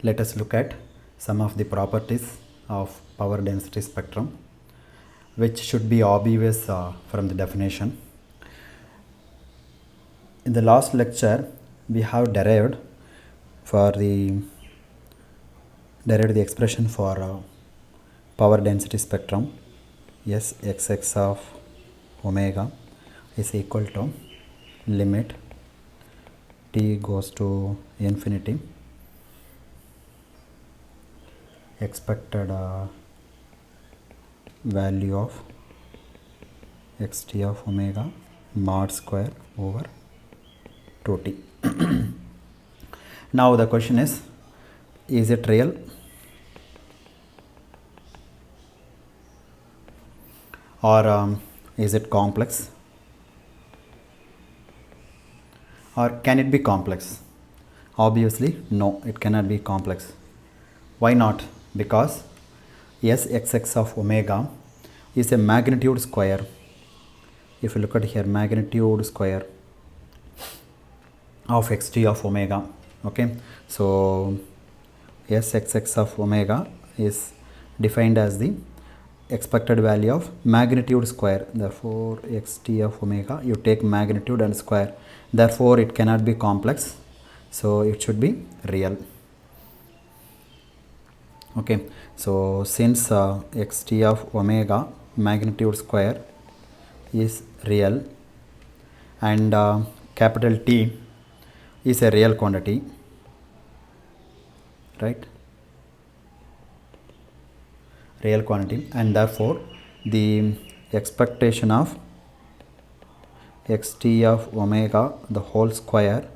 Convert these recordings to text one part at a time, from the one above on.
let us look at some of the properties of power density spectrum, which should be obvious from the definition. In the last lecture, we have derived the expression for power density spectrum. Yes, xx of omega is equal to limit t goes to infinity expected value of xt of omega mod square over 2t. Now the question is it real? Or is it complex? Or can it be complex? Obviously, no, it cannot be complex. Why not? Because Sxx of omega is a magnitude square. If you look at here, magnitude square of xt of omega. Okay, so Sxx of omega is defined as the expected value of magnitude square. Therefore xt of omega, you take magnitude and square, therefore it cannot be complex, so it should be real. Okay, so since xt of omega magnitude square is real and capital T is a real quantity, right? Real quantity, and therefore the expectation of xt of omega the whole squared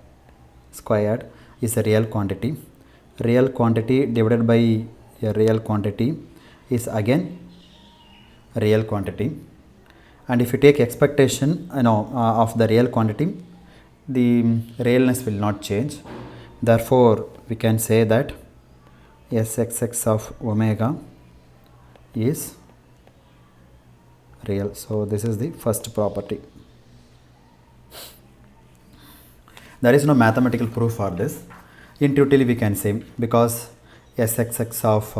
is a real quantity. Real quantity divided by a real quantity is again a real quantity, and if you take expectation of the real quantity, the realness will not change. Therefore we can say that Sxx of omega is real. So this is the first property. There is no mathematical proof for this. Intuitively we can say, because Sxx of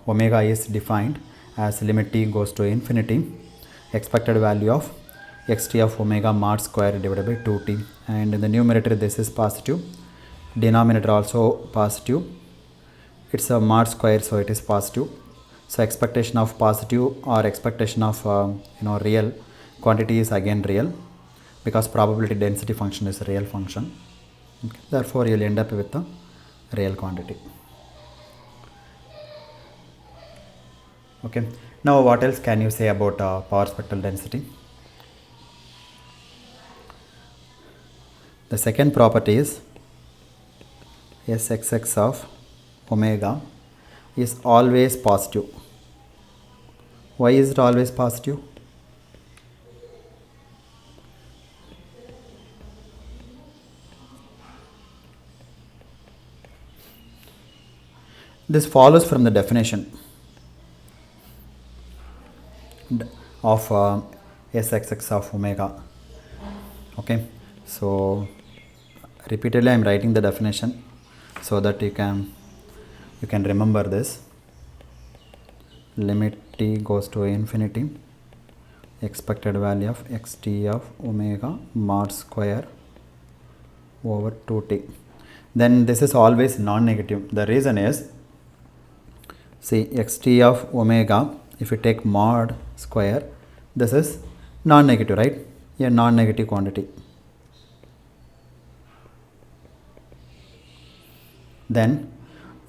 omega is defined as limit t goes to infinity expected value of xt of omega mod square divided by 2t, and in the numerator this is positive, denominator also positive, it's a mod square, so it is positive. So expectation of positive or expectation of real quantity is again real, because probability density function is a real function. Okay. Therefore you will end up with a real quantity. Okay. Now what else can you say about power spectral density? The second property is Sxx of omega is always positive. Why is it always positive? This follows from the definition of Sxx of omega. Okay, so repeatedly I am writing the definition so that you can remember this. Limit t goes to infinity expected value of xt of omega mod square over 2t. Then this is always non-negative. The reason is, see, xt of omega, if you take mod square, this is non-negative, right? A non-negative quantity. Then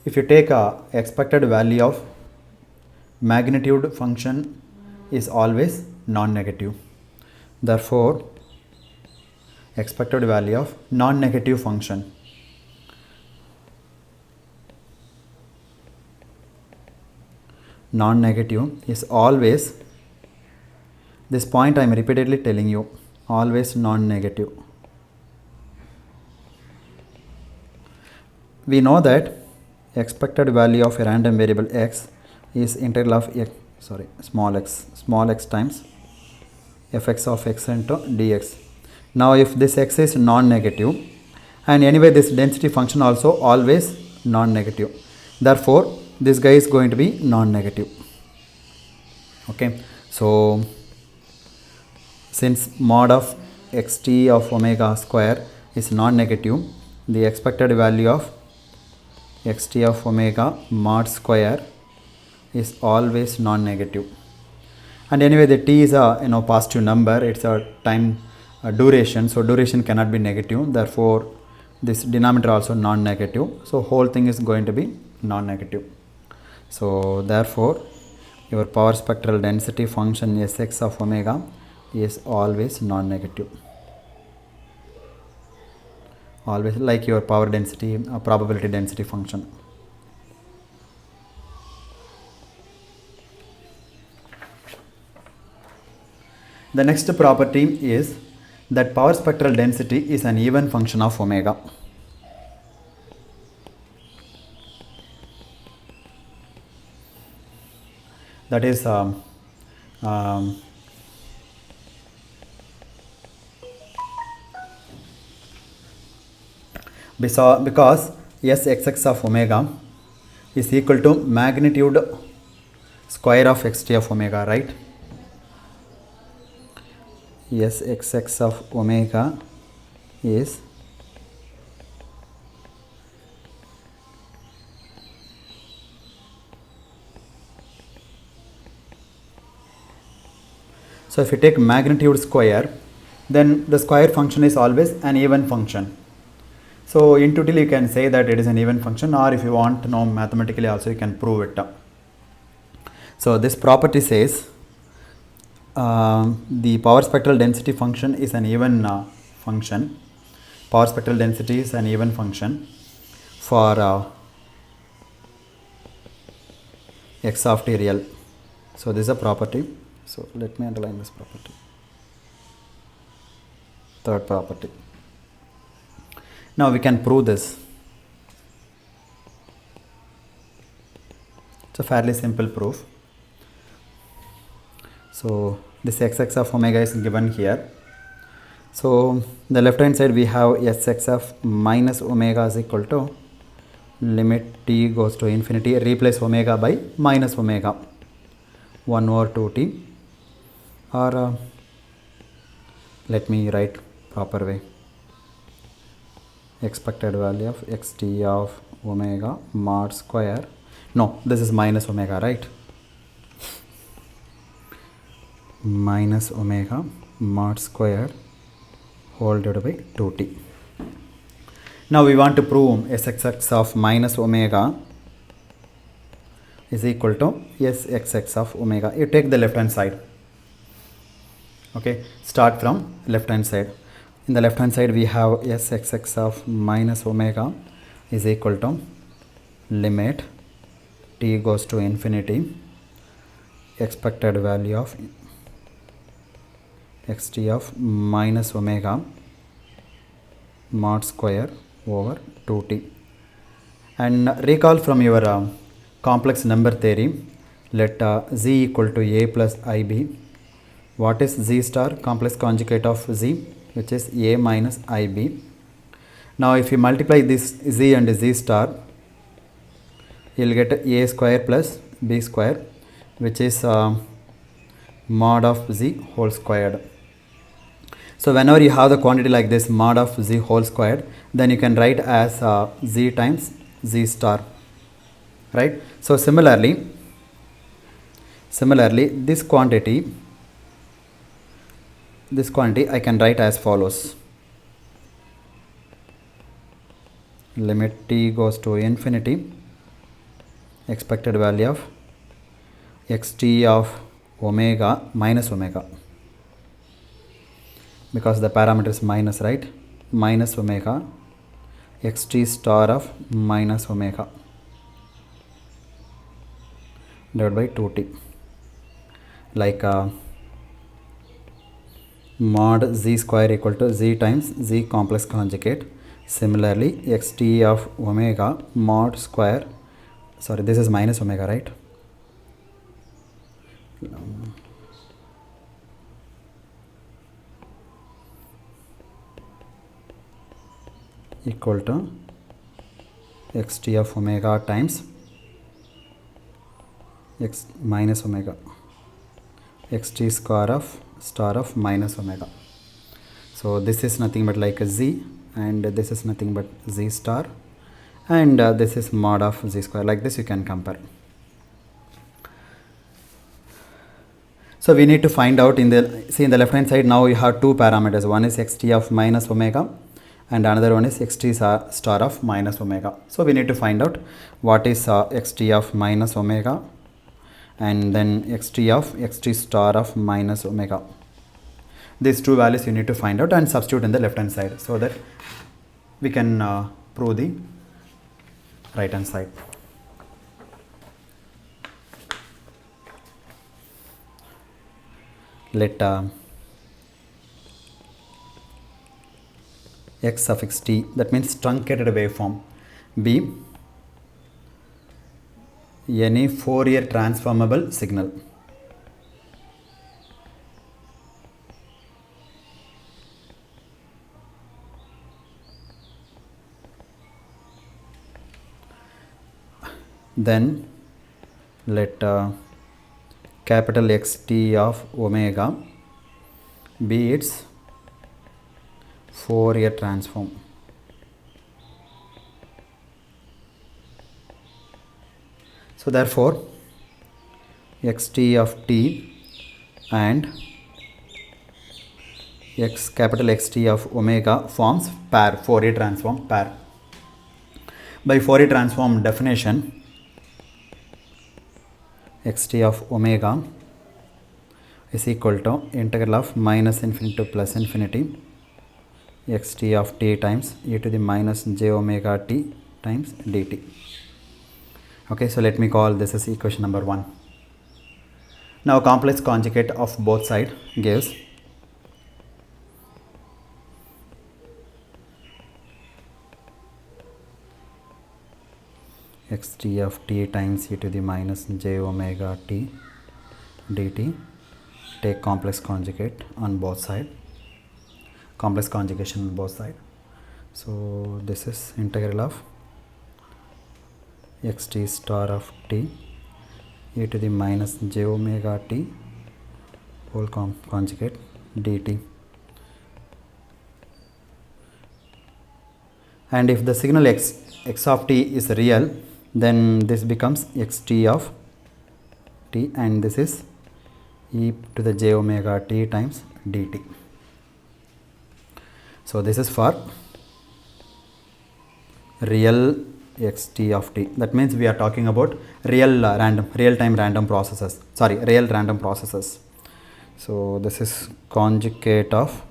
if you take a expected value of magnitude function is always non-negative. Therefore expected value of non-negative function is always, this point I am repeatedly telling you, always non-negative. We know that expected value of a random variable x is integral of small x times fx of x into dx. Now if this x is non-negative, and anyway this density function also always non-negative, Therefore this guy is going to be non-negative. Okay, so since mod of xt of omega square is non-negative, the expected value of xt of omega mod square is always non-negative. And anyway, the t is a positive number, it's a time duration, so duration cannot be negative, therefore this denominator also non-negative, so whole thing is going to be non-negative. So therefore your power spectral density function Sx of omega is always non-negative, always like your power density probability density function. The next property is that power spectral density is an even function of omega. That is because Sxx of omega is equal to magnitude square of xt of omega, right? Sxx of omega is so if you take magnitude square, then the square function is always an even function. So intuitively you can say that it is an even function, or if you want to know mathematically also you can prove it. So this property says the power spectral density function is an even function. Power spectral density is an even function for x of t real. So this is a property. So let me underline this property. Third property. Now we can prove this. It's a fairly simple proof. So this Sx of omega is given here. So the left hand side we have Sx of minus omega is equal to limit t goes to infinity, replace omega by minus omega 1 over 2t, or let me write proper way, expected value of xt of omega mod square, no, this is minus omega, right? Minus omega mod square whole divided by 2t. Now we want to prove Sxx of minus omega is equal to Sxx of omega. You take the left hand side. Okay, start from left hand side. In the left hand side we have Sxx of minus omega is equal to limit t goes to infinity, expected value of xt of minus omega mod square over 2t. And recall from your complex number theory, let z equal to a plus ib. What is z star? Complex conjugate of z, which is a minus ib. Now if you multiply this z and z star, you will get a square plus b square, which is mod of z whole squared. So whenever you have the quantity like this, mod of z whole squared, then you can write as z times z star, right? So similarly this quantity I can write as follows: limit t goes to infinity, expected value of xt of omega minus omega, because the parameter is minus, right? Minus omega xt star of minus omega divided by 2t, like mod z square equal to z times z complex conjugate. Similarly xt of omega mod square, sorry, this is minus omega, right? Equal to xt of omega times x minus omega, xt star of minus omega. So this is nothing but like a z, and this is nothing but z star, and this is mod of z square. Like this you can compare. So we need to find out in the, see in the left hand side now you have two parameters. One is xt of minus omega and another one is xt star of minus omega. So we need to find out what is xt of minus omega and then xt star of minus omega. These two values you need to find out and substitute in the left hand side so that we can prove the right hand side. Let x suffix t, that means truncated waveform, be any Fourier transformable signal. Then let capital Xt of omega be its Fourier transform. So therefore xt of t and capital Xt of omega forms pair, Fourier transform pair. By Fourier transform definition, xt of omega is equal to integral of minus infinity to plus infinity xt of t times e to the minus j omega t times dt. Okay, so let me call this as equation number 1. Now complex conjugate of both sides gives xt of t times e to the minus j omega t dt. Take complex conjugate on both sides, complex conjugation on both sides. So this is integral of xt star of t e to the minus j omega t whole conjugate dt. And if the signal x of t is real, then this becomes xt of t and this is e to the j omega t times dt. So this is for real xt of t. That means we are talking about real time random processes. Sorry, real random processes. So this is conjugate of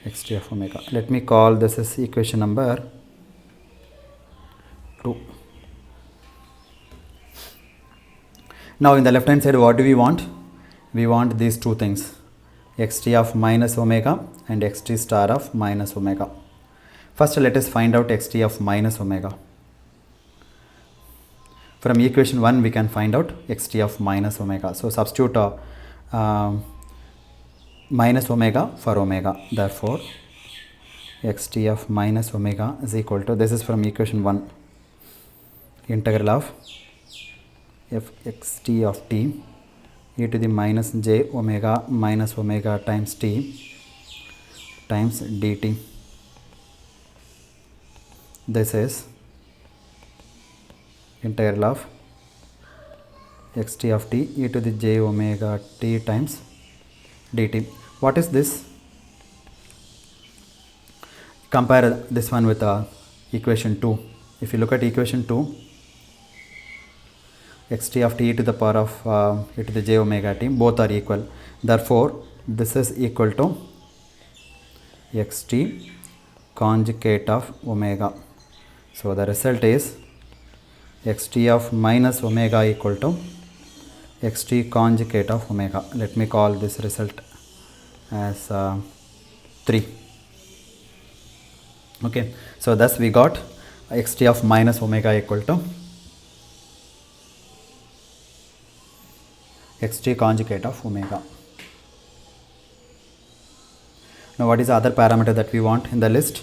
xt of omega. Let me call this as equation number 2. Now in the left hand side, what do we want? We want these two things, xt of minus omega and xt star of minus omega. First let us find out xt of minus omega. From equation 1 we can find out xt of minus omega. So substitute minus omega for omega. Therefore xt of minus omega is equal to, this is from equation 1, integral of f xt of t e to the minus j omega minus omega times t times dt. This is integral of xt of t e to the j omega t times dt. What is this? Compare this one with equation 2. If you look at equation 2, xt of t e to the power of e to the j omega t, both are equal. Therefore this is equal to xt conjugate of omega. So the result is xt of minus omega equal to xt conjugate of omega. Let me call this result as 3. Okay, so thus we got xt of minus omega equal to xt conjugate of omega. Now what is the other parameter that we want in the list?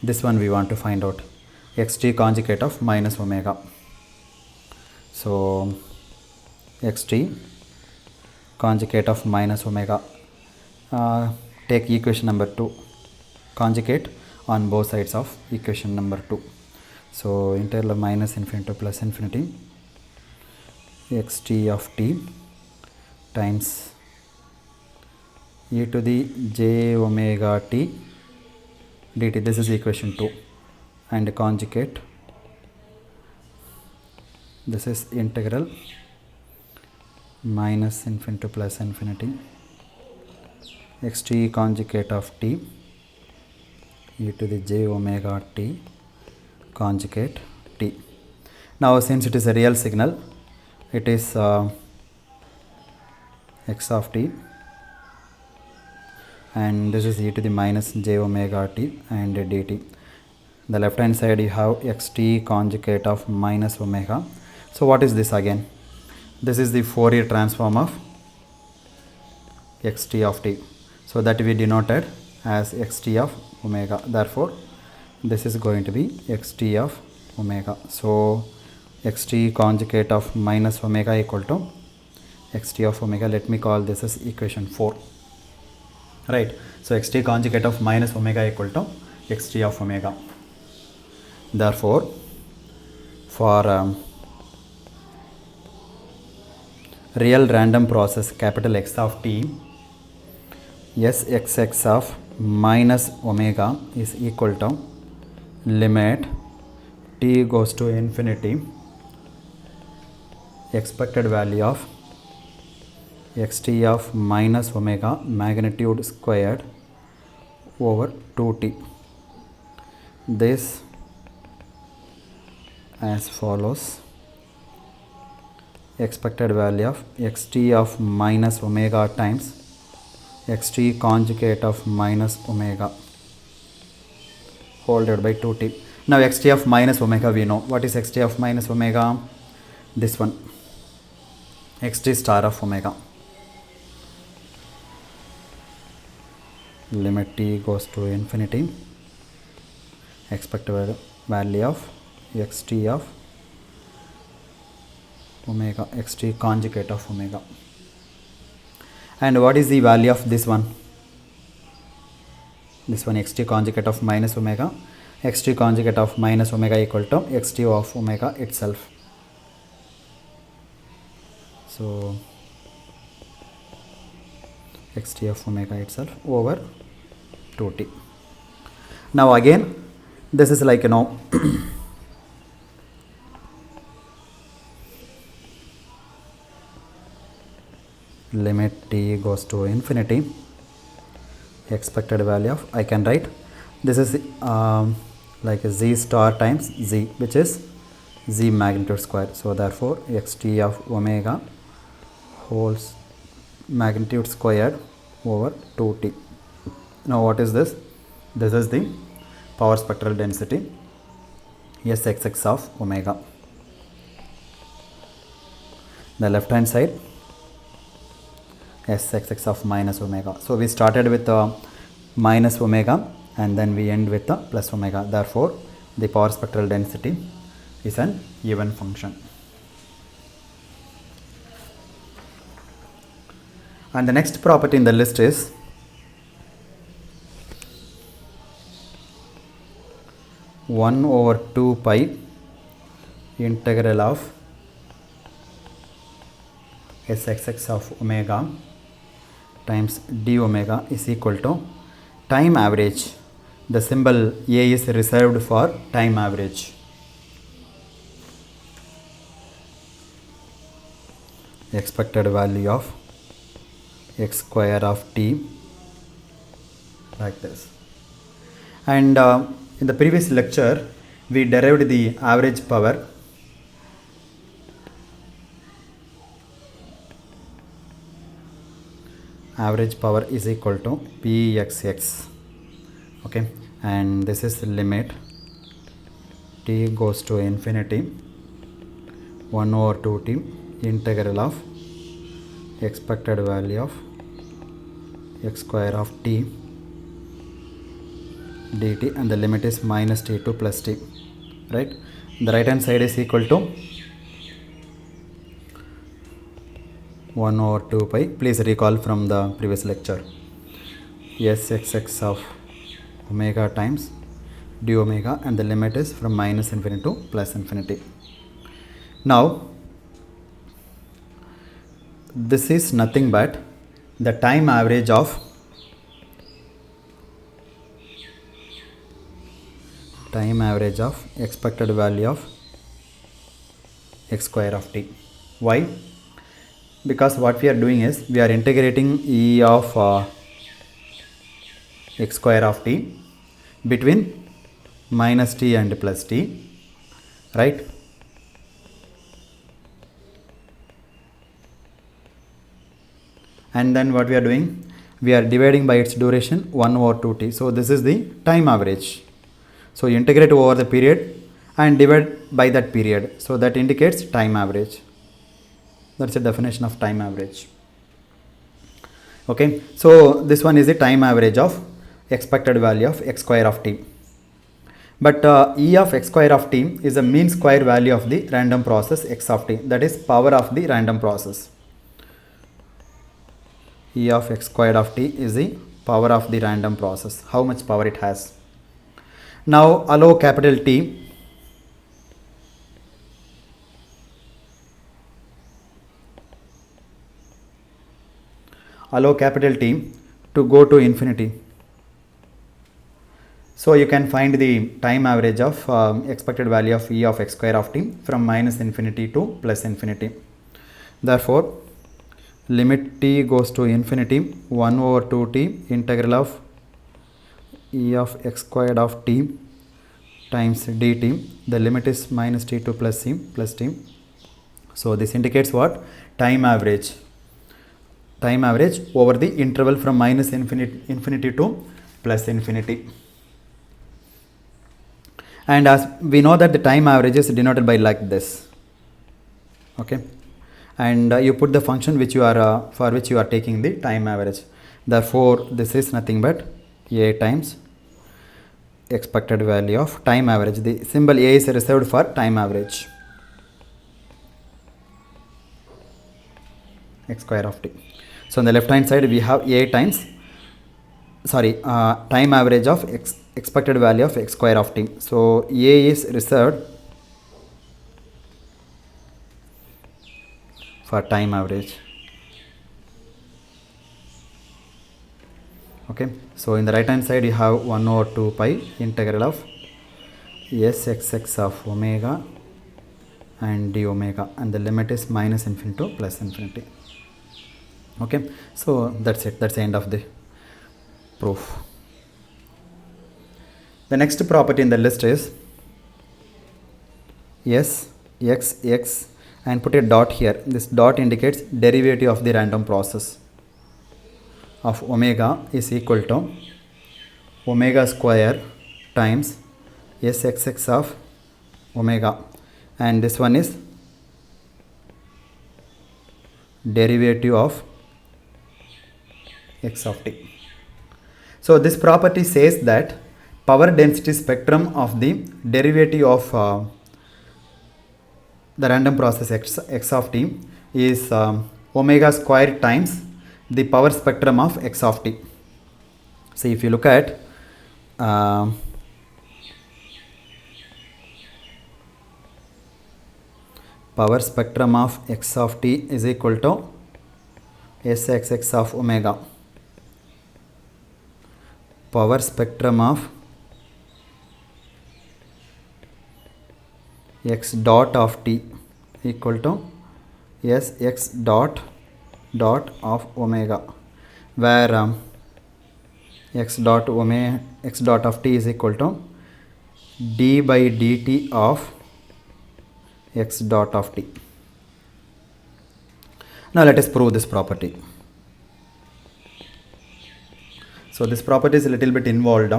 This one we want to find out, xt conjugate of minus omega. So xt conjugate of minus omega, take equation number 2, conjugate on both sides of equation number 2. So integral of minus infinity to plus infinity xt of t times e to the j omega t dt, this is equation 2, and conjugate, this is integral minus infinity to plus infinity xt conjugate of t e to the j omega t conjugate t. Now since it is a real signal, it is x of t, and this is e to the minus j omega t and dt. The left hand side you have xt conjugate of minus omega. So what is this again? This is the Fourier transform of xt of t, so that we denoted as xt of omega. Therefore this is going to be xt of omega. So xt conjugate of minus omega equal to xt of omega. Let me call this as equation 4, right? So xt conjugate of minus omega equal to xt of omega. Therefore for real random process capital X of t, sxx of minus omega is equal to limit t goes to infinity expected value of xt of minus omega magnitude squared over 2t. This as follows: expected value of xt of minus omega times xt conjugate of minus omega whole divided by 2t. Now xt of minus omega we know. What is xt of minus omega? This one, xt star of omega. Limit t goes to infinity, expected value of xt of omega, xt conjugate of omega. And what is the value of this one? This one, xt conjugate of minus omega. Xt conjugate of minus omega equal to xt of omega itself. So xt of omega itself over 2t. Now again this is like limit t goes to infinity, expected value of, I can write this is like z star times z, which is z magnitude square. So therefore xt of omega whole magnitude squared over 2t. Now what is this? This is the power spectral density sxx of omega. The left hand side sxx of minus omega. So we started with minus omega and then we end with plus omega. Therefore the power spectral density is an even function. And the next property in the list is one over 2 pi integral of sxx of omega times d omega is equal to time average. The symbol A is reserved for time average. Expected value of x square of t, like this. And in the previous lecture we derived the average power. Average power is equal to pxx, okay, and this is limit t goes to infinity 1 over 2t integral of expected value of x square of t dt, and the limit is minus t to plus t, right? The right hand side is equal to 1 over 2 pi. Please recall from the previous lecture. Sxx of omega times d omega, and the limit is from minus infinity to plus infinity. Now this is nothing but the time average of expected value of x square of t. Why? Because what we are doing is we are integrating e of x square of t between minus t and plus t, right? And then what we are doing, we are dividing by its duration 1 over 2t. So this is the time average. So you integrate over the period and divide by that period. So that indicates time average. That's the definition of time average. Okay, so this one is the time average of expected value of x square of t. But e of x square of t is the mean square value of the random process x of t, that is power of the random process. E of x squared of t is the power of the random process, how much power it has. Now allow capital T to go to infinity. So you can find the time average of expected value of e of x square of t from minus infinity to plus infinity. Therefore limit t goes to infinity, 1 over 2t integral of e of x squared of t times dt. The limit is minus t to plus t. So this indicates what? Time average over the interval from minus infinity to plus infinity. And as we know that the time average is denoted by like this. Okay, and you put the function which you are for which you are taking the time average. Therefore this is nothing but a times expected value of time average. The symbol a is reserved for time average x square of t. So on the left hand side we have a times time average of expected value of x square of t. So a is reserved for time average. Okay, so in the right hand side you have 1 over 2 pi integral of sxx of omega and d omega, and the limit is minus infinity to plus infinity. Okay, so that's it, that's the end of the proof. The next property in the list is x and put a dot here. This dot indicates derivative of the random process of omega is equal to omega square times sxx of omega, and this one is derivative of x of t. So this property says that power density spectrum of the derivative of the random process x of t is omega square times the power spectrum of x of t. So if you look at power spectrum of x of t is equal to sxx of omega. Power spectrum of x dot of t equal to sx dot of omega, where x dot of t is equal to d by dt of x dot of t. Now let us prove this property. So this property is a little bit involved.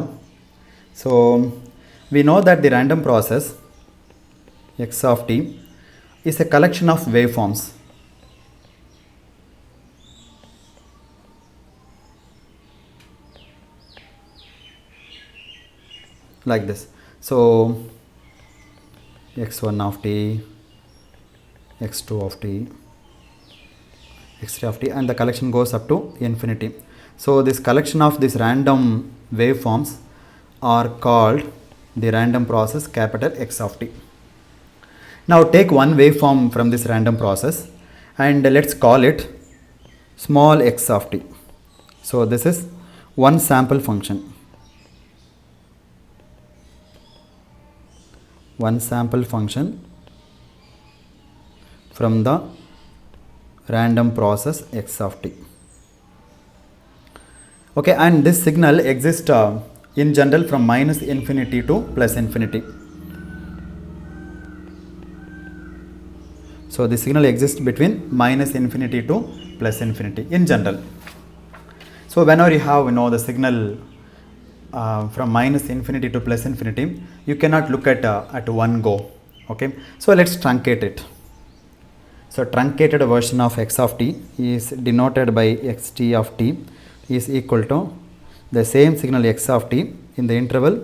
So we know that the random process x of t is a collection of waveforms. Like this. So x1 of t, x2 of t, xt of t, and the collection goes up to infinity. So this collection of these random waveforms are called the random process capital X of t. Now take one waveform from this random process and let's call it small x of t. So this is one sample function. One sample function from the random process x of t. Okay, and this signal exists in general from minus infinity to plus infinity. So the signal exists between minus infinity to plus infinity in general. So whenever you have the signal from minus infinity to plus infinity, you cannot look at one go. Okay, so let's truncate it. So truncated version of x of t is denoted by xt of t is equal to the same signal x of t in the interval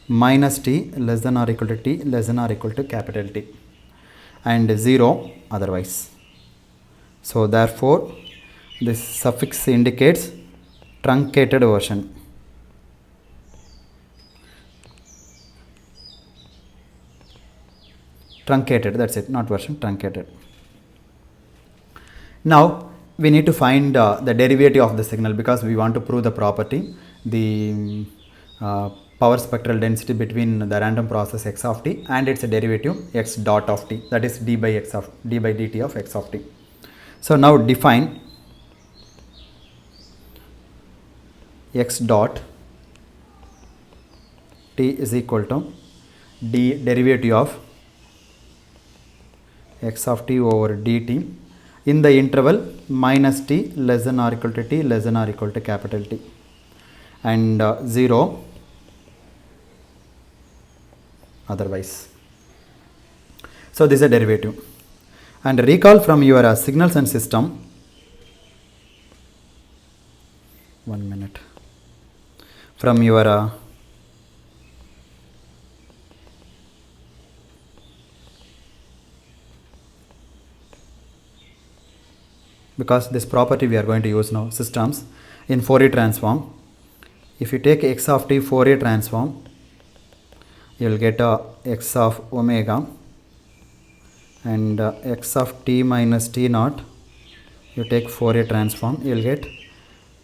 minus t less than or equal to t less than or equal to capital T and 0 otherwise. So therefore this suffix indicates truncated version. Truncated, that's it, not version, truncated. Now we need to find the derivative of the signal because we want to prove the property, the power spectral density between the random process x of t and its derivative x dot of t, that is d by dt of x of t. So now define x dot t is equal to derivative of x of t over dt in the interval minus t less than or equal to t less than or equal to capital T and 0 otherwise. So this is a derivative. And recall from your signals and system, 1 minute, from your because this property we are going to use now, systems in Fourier transform. If you take x of t Fourier transform, you will get x of omega and x of t minus t naught. You take Fourier transform, you will get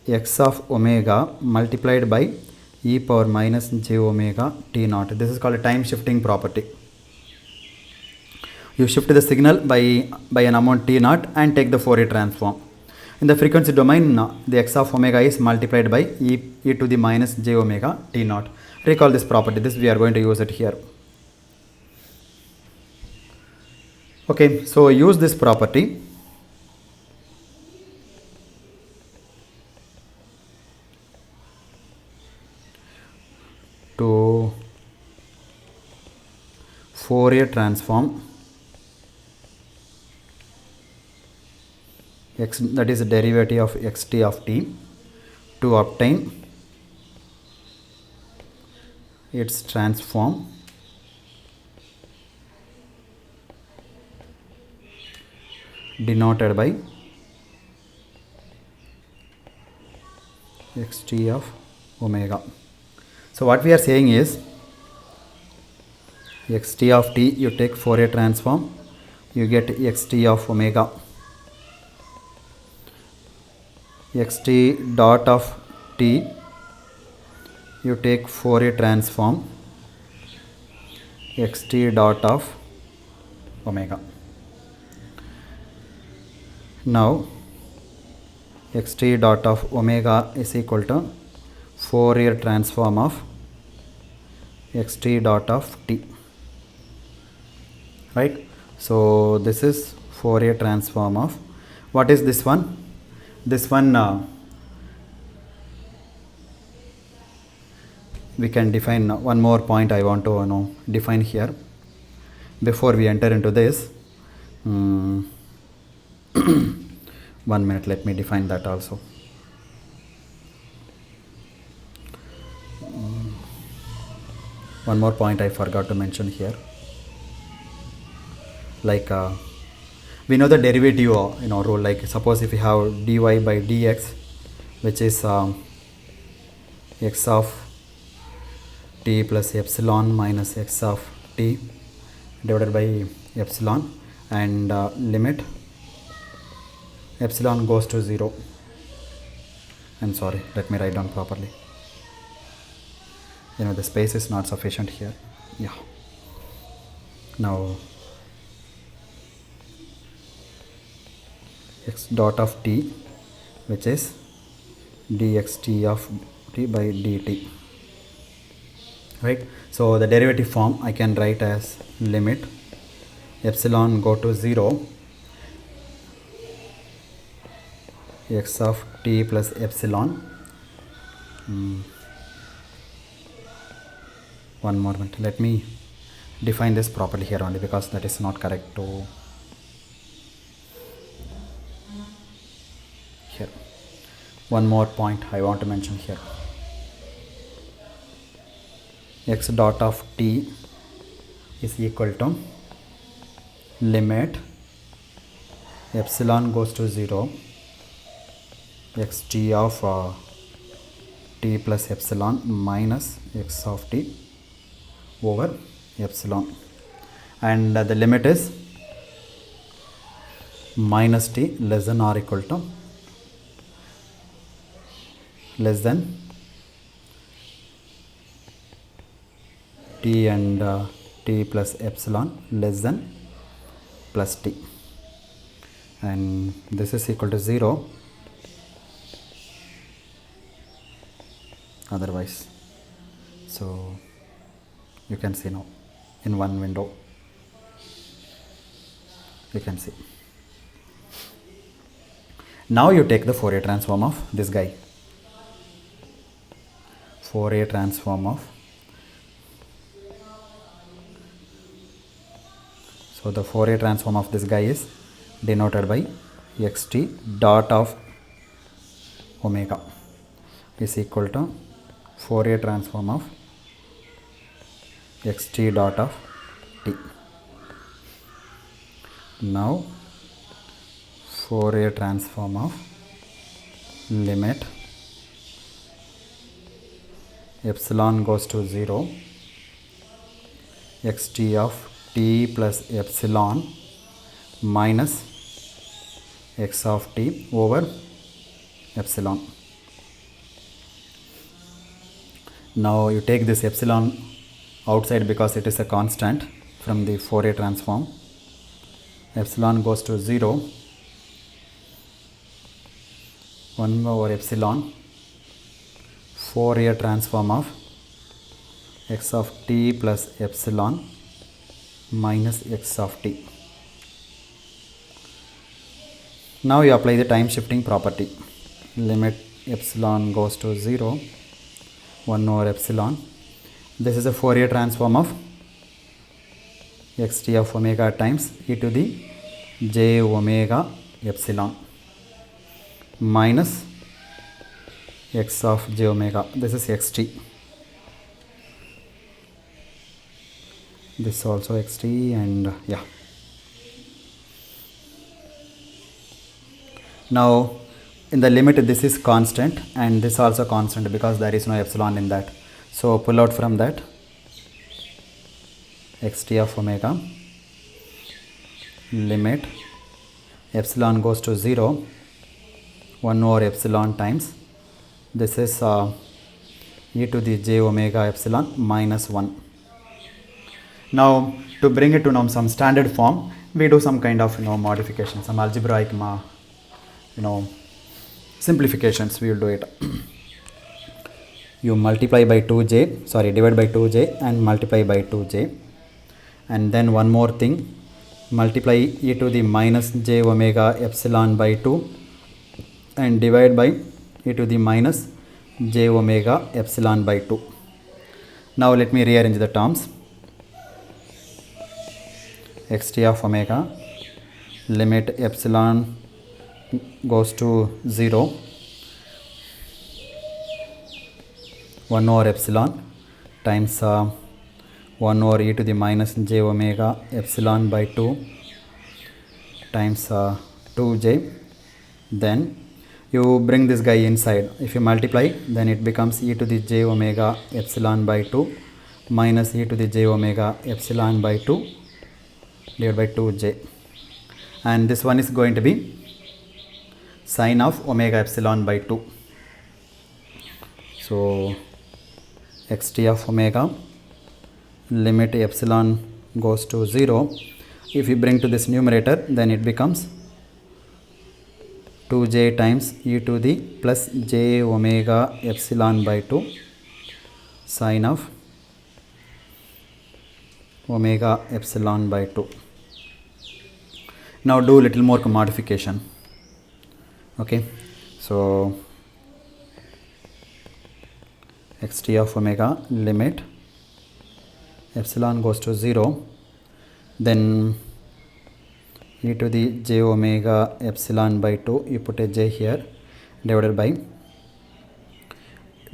x of omega multiplied by e power minus j omega t naught. This is called a time shifting property. You shift the signal by an amount t naught and take the Fourier transform. In the frequency domain, the x of omega is multiplied by e to the minus j omega t naught. Recall this property. This we are going to use it here. Okay, so use this property. To Fourier transform x, that is the derivative of xt of t, to obtain its transform denoted by xt of omega. So what we are saying is xt of t, you take Fourier transform, you get xt of omega. Xt dot of t, you take Fourier transform xt dot of omega. Now xt dot of omega is equal to Fourier transform of xt dot of t, right? So this is Fourier transform of, what is this one? This one we can define. One more point I want to define here before we enter into this. 1 minute, let me define that also. One more point I forgot to mention here, like we know the derivative rule, like suppose if we have dy by dx, which is x of t plus epsilon minus x of t divided by epsilon, and limit epsilon goes to 0. I'm sorry, let me write down properly. The space is not sufficient here. Yeah. Now x dot of t, which is dxt of t by dt, right? So the derivative form I can write as limit epsilon go to 0, x of t plus epsilon. One more minute, let me define this properly here only, because that is not correct to here. One more point I want to mention here. X dot of t is equal to limit epsilon goes to 0, xt of t plus epsilon minus x of t over epsilon, and the limit is minus t less than or equal to less than t and t plus epsilon less than plus t, and this is equal to 0 otherwise. So you can see now in one window, you can see. Now you take the Fourier transform of this guy. Fourier transform of, so the Fourier transform of this guy is denoted by xt dot of omega is equal to Fourier transform of xt dot of t. Now Fourier transform of limit epsilon goes to 0, xt of t plus epsilon minus x of t over epsilon. Now you take this epsilon outside because it is a constant from the Fourier transform. Epsilon goes to 0, 1 over epsilon Fourier transform of x of t plus epsilon minus x of t. Now you apply the time shifting property. Limit epsilon goes to 0, 1 over epsilon. This is a Fourier transform of xt of omega times e to the j omega epsilon minus x of j omega. This is xt. This also xt, and yeah. Now in the limit this is constant and this also constant because there is no epsilon in that. So pull out from that xt of omega, limit epsilon goes to 0, 1 over epsilon times this is e to the j omega epsilon minus 1. Now to bring it to some standard form, we do some kind of modification, some algebraic simplifications. We will do it. You multiply by 2j, sorry, divide by 2j and multiply by 2j, and then one more thing, multiply e to the minus j omega epsilon by 2 and divide by e to the minus j omega epsilon by 2. Now let me rearrange the terms. Xt of omega, limit epsilon goes to 0, 1 over epsilon times 1 over e to the minus j omega epsilon by 2 times 2j, then you bring this guy inside. If you multiply, then it becomes e to the j omega epsilon by 2 minus e to the j omega epsilon by 2 divided by 2j, and this one is going to be sine of omega epsilon by 2. So xt of omega, limit epsilon goes to 0. If you bring to this numerator, then it becomes 2j times e to the plus j omega epsilon by 2 sine of omega epsilon by 2. Now do little more modification. Okay, so xt of omega, limit epsilon goes to 0, then e to the j omega epsilon by 2, you put a j here, divided by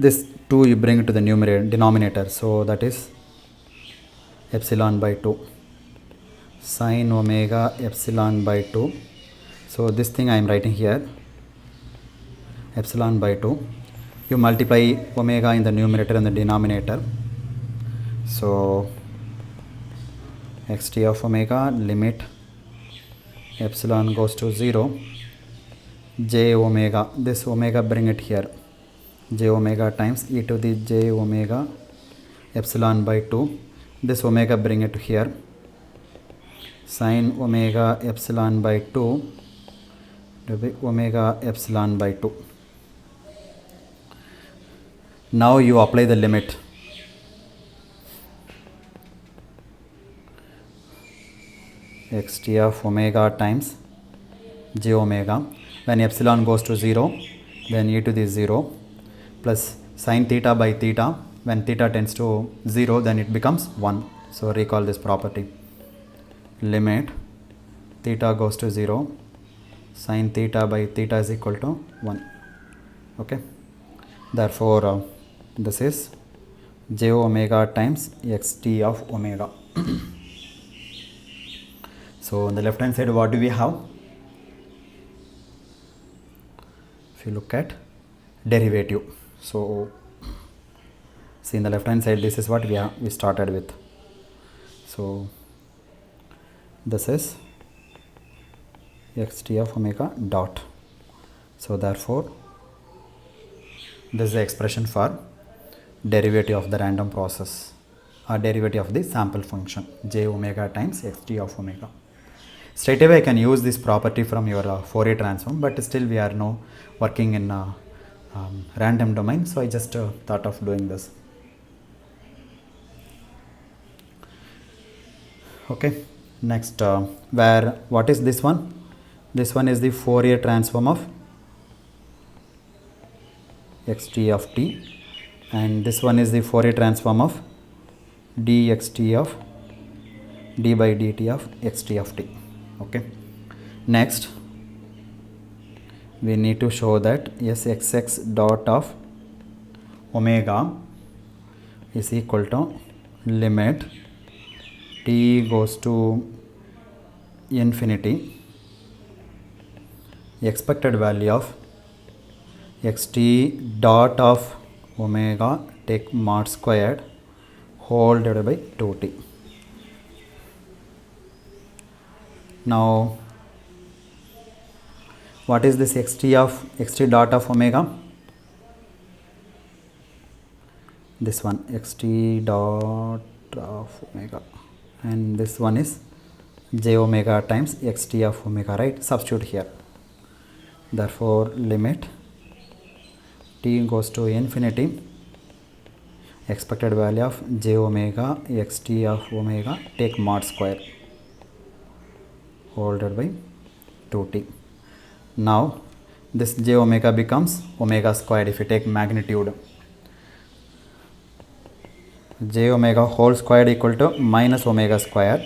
this 2 you bring it to the numerator denominator, so that is epsilon by 2 sine omega epsilon by 2. So this thing I am writing here, epsilon by 2. You multiply omega in the numerator and the denominator. So xt of omega, limit epsilon goes to 0, j omega, this omega bring it here, j omega times e to the j omega epsilon by 2, this omega bring it here, sine omega epsilon by 2 divided by omega epsilon by 2. Now you apply the limit. Xt of omega times j omega, when epsilon goes to 0, then e to the 0 plus sine theta by theta, when theta tends to 0, then it becomes 1. So recall this property, limit theta goes to 0, sine theta by theta is equal to 1. Okay, therefore this is j omega times xt of omega. So on the left hand side, what do we have? If you look at derivative, so see in the left hand side, this is what we started with. So this is xt of omega dot. So therefore this is the expression for derivative of the random process, or derivative of the sample function, j omega times xt of omega. Straight away I can use this property from your Fourier transform, but still we are now working in random domain, so I just thought of doing this. Okay, next what is this one? This one is the Fourier transform of xt of t, and this one is the Fourier transform of dxt of d by dt of xt of t. Okay, next we need to show that sxx dot of omega is equal to limit t goes to infinity, expected value of xt dot of omega, take mod squared, whole divided by 2t. Now what is this xt dot of omega? This one, xt dot of omega, and this one is j omega times xt of omega, right? Substitute here. Therefore limit t goes to infinity, expected value of j omega xt of omega, take mod square, whole divided by 2t. Now this j omega becomes omega squared. If you take magnitude, j omega whole squared equal to minus omega square,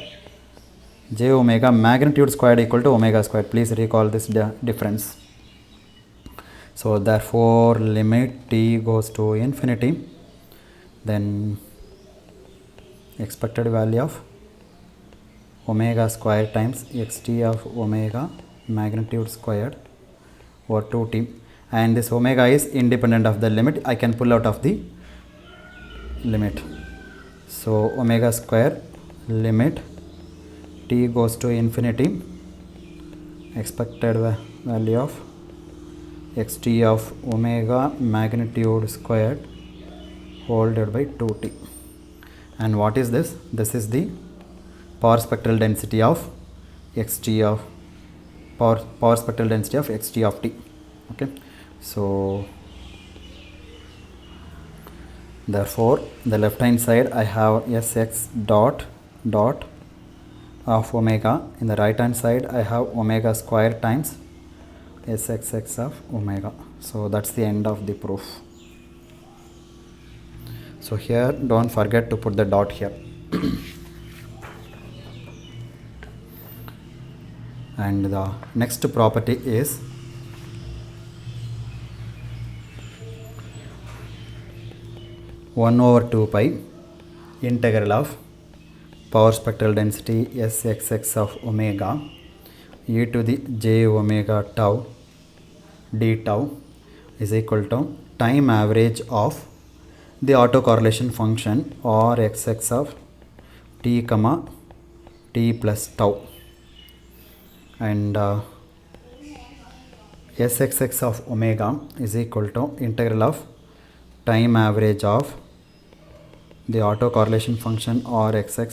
j omega magnitude squared equal to omega squared. Please recall this difference. So therefore limit t goes to infinity, then expected value of omega square times xt of omega magnitude squared over 2t, and this omega is independent of the limit. I can pull out of the limit. So omega square limit t goes to infinity, expected value of xt of omega magnitude squared whole divided by 2t. And what is this? This is the power spectral density of xt of power spectral density of xt of t. Okay, so therefore the left hand side I have sx dot of omega. In the right hand side I have omega square times sxx of omega. So that's the end of the proof. So here don't forget to put the dot here. And the next property is 1/2 pi integral of power spectral density sxx of omega e to the j omega tau d tau is equal to time average of the autocorrelation function or xx of t comma t plus tau, and sxx of omega is equal to integral of time average of the autocorrelation function or xx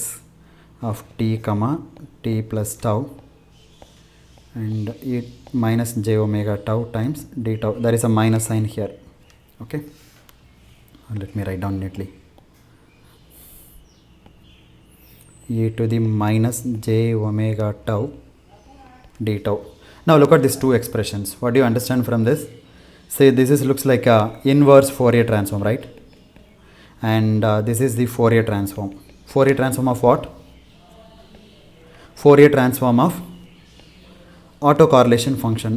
of t comma t plus tau and e minus j omega tau times d tau. There is a minus sign here. Okay, and let me write down neatly. E to the minus j omega tau d tau. Now look at these two expressions. What do you understand from this? Say this is looks like a inverse Fourier transform, right? And this is the Fourier transform. Fourier transform of what? Fourier transform of autocorrelation function.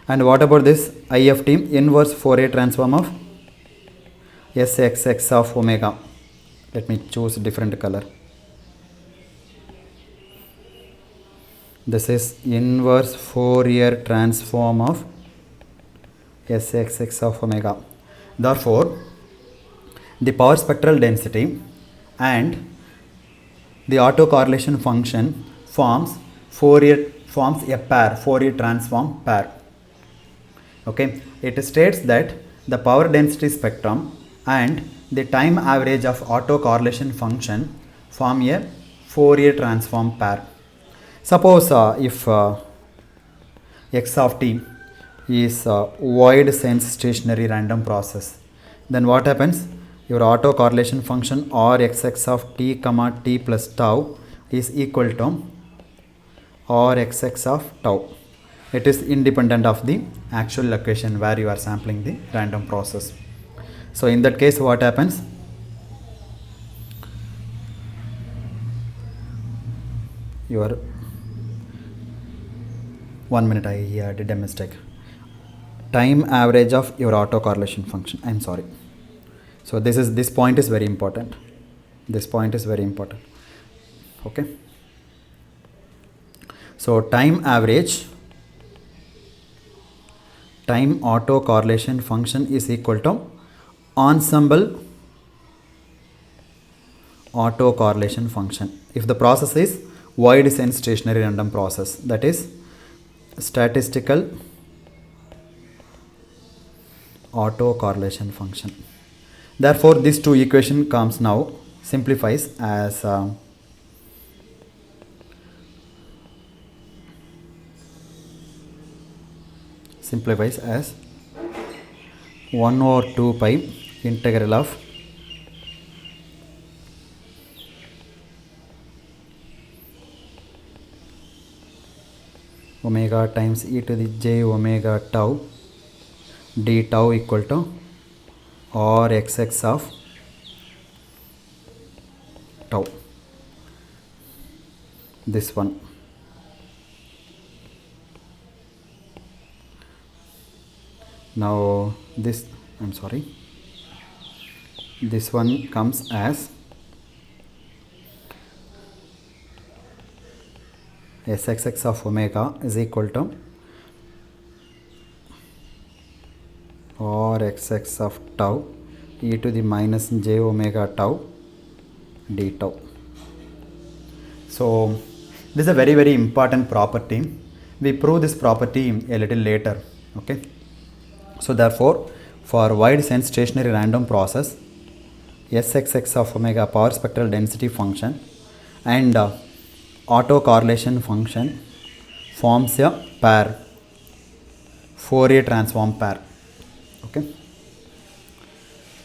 And what about this IFT, inverse Fourier transform of sxx of omega? Let me choose different color. This is inverse Fourier transform of sxx of omega. Therefore, the power spectral density and the autocorrelation function forms a pair, Fourier transform pair. Okay, it states that the power density spectrum and the time average of autocorrelation function form a Fourier transform pair. Suppose if x of t is void sense stationary random process, then what happens? Your autocorrelation function or xx of t comma t plus tau is equal to or xx of tau. It is independent of the actual location where you are sampling the random process. So in that case what happens? Your 1 minute, I did a mistake. Time average of your autocorrelation function. I'm sorry. So this point is very important. This point is very important. Okay. So time average, time autocorrelation function is equal to ensemble autocorrelation function. If the process is void sense stationary random process, that is statistical autocorrelation function. Therefore, this two equation comes now simplifies as 1/2 pi integral of omega times e to the j omega tau d tau equal to or xx of tau. This one. Now this, I'm sorry, this one comes as Sxx of omega is equal to or xx of tau e to the minus j omega tau d tau. So this is a very very important property. We prove this property a little later. Okay. So therefore, for wide sense stationary random process, Sxx of omega power spectral density function and autocorrelation function forms a pair, Fourier transform pair. Okay.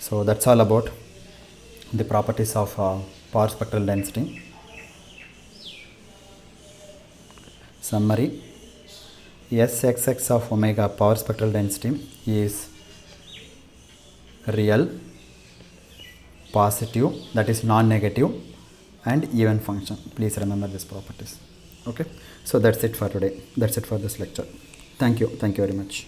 So that's all about the properties of power spectral density. Summary: Sxx of omega power spectral density is real, positive, that is non-negative, and even function. Please remember these properties. Okay. So that's it for today. That's it for this lecture. Thank you very much.